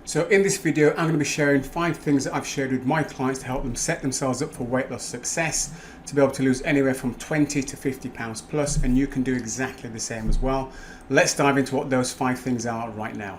So in this video, I'm going to be sharing 5 things that I've shared with my clients to help them set themselves up for weight loss success, to be able to lose anywhere from 20 to 50 pounds plus, and you can do exactly the same as well. Let's dive into what those 5 things are right now.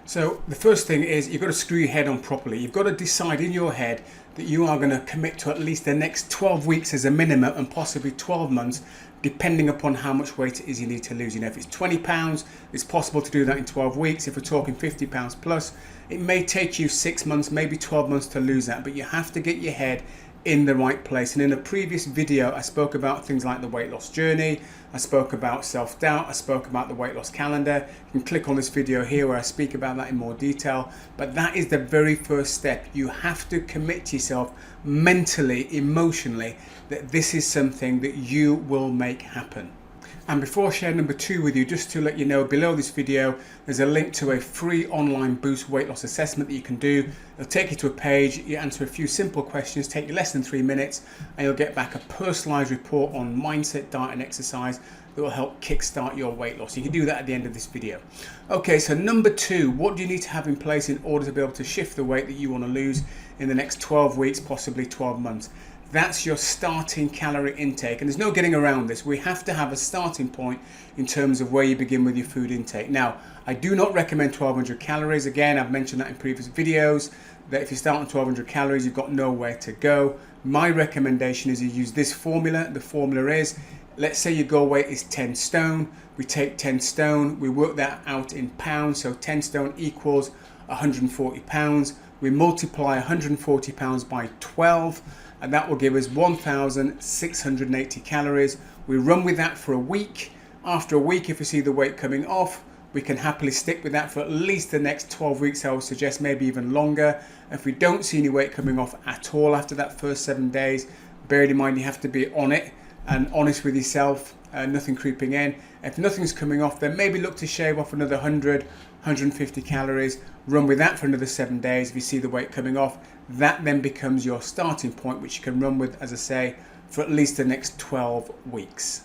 So the first thing is you've got to screw your head on properly. You've got to decide in your head that you are going to commit to at least the next 12 weeks as a minimum, and possibly 12 months, depending upon how much weight it is you need to lose. You know, if it's 20 pounds, it's possible to do that in 12 weeks. If we're talking 50 pounds plus, it may take you 6 months, maybe 12 months to lose that, but you have to get your head in the right place. And in a previous video, I spoke about things like the weight loss journey. I spoke about self-doubt. I spoke about the weight loss calendar. You can click on this video here where I speak about that in more detail. But that is the very first step. You have to commit to yourself mentally, emotionally, that this is something that you will make happen. And before I share number 2 with you, just to let you know, below this video, there's a link to a free online boost weight loss assessment that you can do. It'll take you to a page, you answer a few simple questions, take you less than 3 minutes, and you'll get back a personalized report on mindset, diet, and exercise that will help kickstart your weight loss. You can do that at the end of this video. Okay, so number 2, what do you need to have in place in order to be able to shift the weight that you want to lose in the next 12 weeks, possibly 12 months? That's your starting calorie intake, and there's no getting around this. We have to have a starting point in terms of where you begin with your food intake. Now, I do not recommend 1200 calories. Again, I've mentioned that in previous videos, that if you start on 1200 calories, you've got nowhere to go. My recommendation is you use this formula. The formula is, let's say your goal weight is 10 stone. We take 10 stone, we work that out in pounds, so 10 stone equals 140 pounds. We multiply 140 pounds by 12, and that will give us 1,680 calories. We run with that for a week. After a week, if we see the weight coming off, we can happily stick with that for at least the next 12 weeks. I would suggest maybe even longer. If we don't see any weight coming off at all after that first 7 days, bear in mind you have to be on it and honest with yourself, nothing creeping in. If nothing's coming off, then maybe look to shave off another 100, 150 calories, run with that for another 7 days. If you see the weight coming off, that then becomes your starting point, which you can run with, as I say, for at least the next 12 weeks.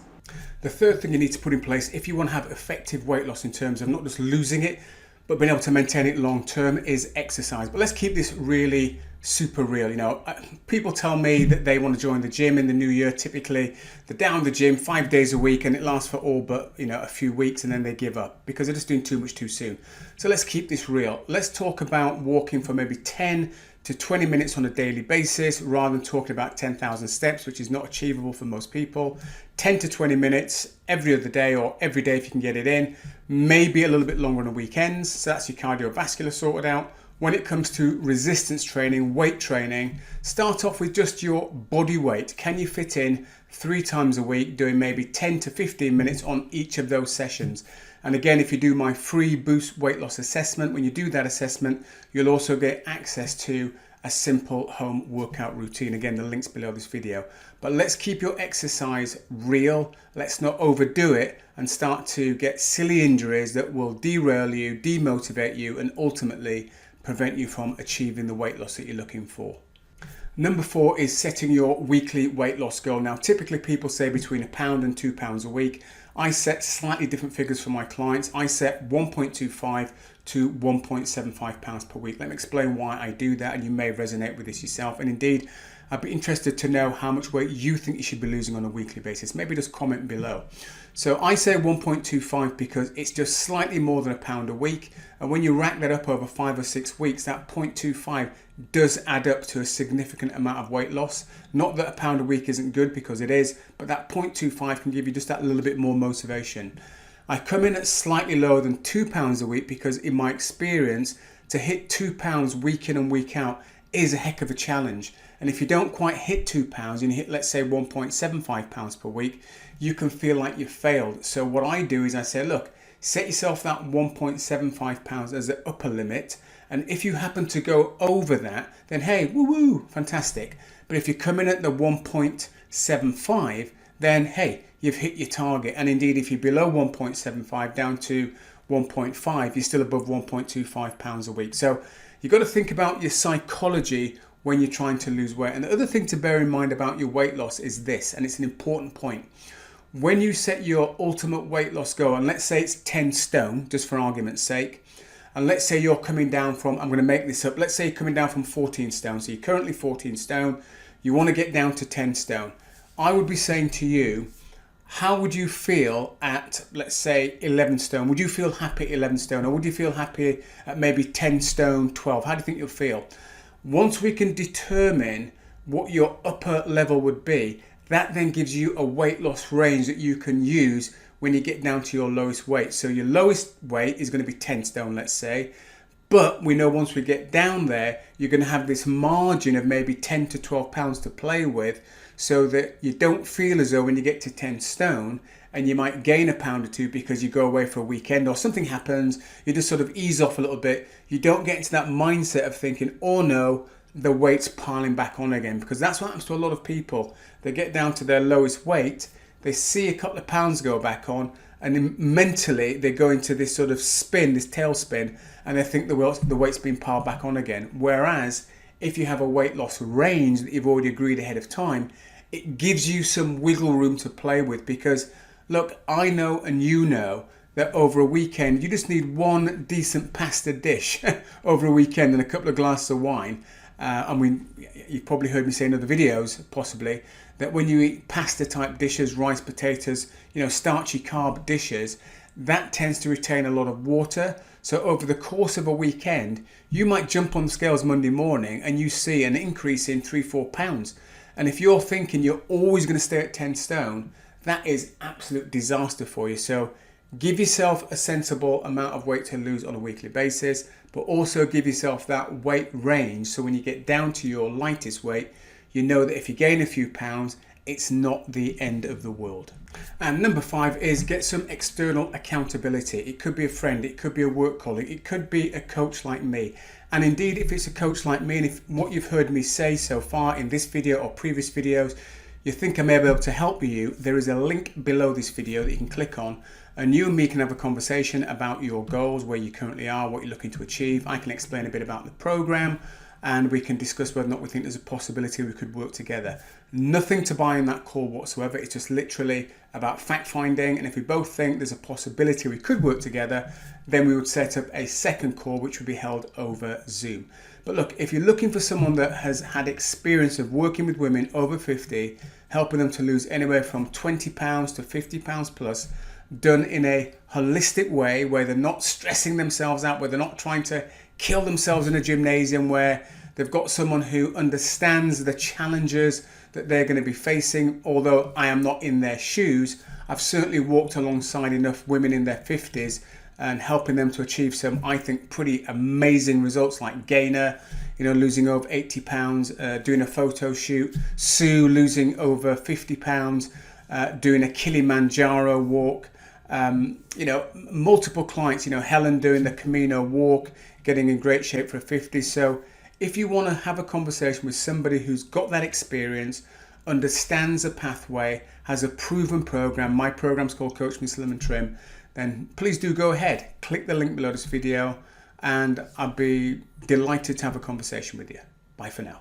The third thing you need to put in place if you want to have effective weight loss in terms of not just losing it, but being able to maintain it long term, is exercise. But let's keep this really super real. You know, people tell me that they want to join the gym in the new year. Typically, they're down the gym 5 days a week, and it lasts for all but, you know, a few weeks, and then they give up because they're just doing too much too soon. So let's keep this real. Let's talk about walking for maybe 10 to 20 minutes on a daily basis, rather than talking about 10,000 steps, which is not achievable for most people. 10 to 20 minutes every other day, or every day if you can get it in, maybe a little bit longer on the weekends. So that's your cardiovascular sorted out. When it comes to resistance training, weight training, start off with just your body weight. Can you fit in 3 times a week, doing maybe 10 to 15 minutes on each of those sessions? And again, if you do my free boost weight loss assessment, when you do that assessment, you'll also get access to a simple home workout routine. Again, the link's below this video. But let's keep your exercise real. Let's not overdo it and start to get silly injuries that will derail you, demotivate you, and ultimately prevent you from achieving the weight loss that you're looking for. Number 4 is setting your weekly weight loss goal. Now, typically people say between £1 and £2 a week. I set slightly different figures for my clients. I set 1.25 to 1.75 pounds per week. Let me explain why I do that, and you may resonate with this yourself. And indeed, I'd be interested to know how much weight you think you should be losing on a weekly basis. Maybe just comment below. So I say 1.25 because it's just slightly more than £1 a week. And when you rack that up over 5 or 6 weeks, that 0.25 does add up to a significant amount of weight loss. Not that £1 a week isn't good, because it is, but that 0.25 can give you just that little bit more motivation. I come in at slightly lower than £2 a week because in my experience, to hit £2 week in and week out is a heck of a challenge. And if you don't quite hit £2 and you hit, let's say, 1.75 pounds per week, you can feel like you've failed. So what I do is I say, look, set yourself that 1.75 pounds as the upper limit. And if you happen to go over that, then hey, woo-woo, fantastic. But if you come in at the 1.75, then hey, you've hit your target. And indeed, if you're below 1.75 down to 1.5, you're still above 1.25 pounds a week. So you've got to think about your psychology when you're trying to lose weight. And the other thing to bear in mind about your weight loss is this, and it's an important point. When you set your ultimate weight loss goal, and let's say it's 10 stone, just for argument's sake, And let's say you're coming down from, I'm going to make this up, let's say you're coming down from 14 stone. So you're currently 14 stone, you want to get down to 10 stone. I would be saying to you, how would you feel at, let's say, 11 stone? Would you feel happy at 11 stone, or would you feel happy at maybe 10 stone, 12? How do you think you'll feel? Once we can determine what your upper level would be, that then gives you a weight loss range that you can use when you get down to your lowest weight. So your lowest weight is going to be 10 stone, let's say. But we know once we get down there, you're going to have this margin of maybe 10 to 12 pounds to play with, so that you don't feel as though when you get to 10 stone and you might gain a pound or two because you go away for a weekend or something happens, you just sort of ease off a little bit. You don't get into that mindset of thinking, oh no, the weight's piling back on again, because that's what happens to a lot of people. They get down to their lowest weight, they see a couple of pounds go back on, and then mentally they go into this sort of spin, this tailspin, and they think the weight's been piled back on again. Whereas if you have a weight loss range that you've already agreed ahead of time, it gives you some wiggle room to play with. Because look, I know and you know that over a weekend you just need one decent pasta dish over a weekend and a couple of glasses of wine. I mean, you've probably heard me say in other videos possibly that when you eat pasta type dishes, rice, potatoes, starchy carb dishes, that tends to retain a lot of water. So over the course of a weekend, you might jump on the scales Monday morning and you see an increase in 3-4 pounds. And if you're thinking you're always going to stay at 10 stone, that is absolute disaster for you. So give yourself a sensible amount of weight to lose on a weekly basis, but also give yourself that weight range. So when you get down to your lightest weight, you know that if you gain a few pounds, it's not the end of the world. And number 5 is get some external accountability. It could be a friend, it could be a work colleague, it could be a coach like me. And indeed, if it's a coach like me, and if what you've heard me say so far in this video or previous videos, you think I may be able to help you, there is a link below this video that you can click on, and you and me can have a conversation about your goals, where you currently are, what you're looking to achieve. I can explain a bit about the program, and we can discuss whether or not we think there's a possibility we could work together. Nothing to buy in that call whatsoever. It's just literally about fact finding, and if we both think there's a possibility we could work together, then we would set up a second call which would be held over Zoom. But look, if you're looking for someone that has had experience of working with women over 50, helping them to lose anywhere from 20 pounds to 50 pounds plus, done in a holistic way where they're not stressing themselves out, where they're not trying to kill themselves in a gymnasium, where they've got someone who understands the challenges that they're going to be facing. Although I am not in their shoes, I've certainly walked alongside enough women in their 50s and helping them to achieve some, I think, pretty amazing results, like Gainer, losing over 80 pounds, doing a photo shoot, Sue losing over 50 pounds, doing a Kilimanjaro walk, multiple clients, Helen doing the Camino walk, getting in great shape for 50. So if you want to have a conversation with somebody who's got that experience, understands a pathway, has a proven program, my program's called Coach Me Slim and Trim, then please do go ahead, click the link below this video, and I'll be delighted to have a conversation with you. Bye for now.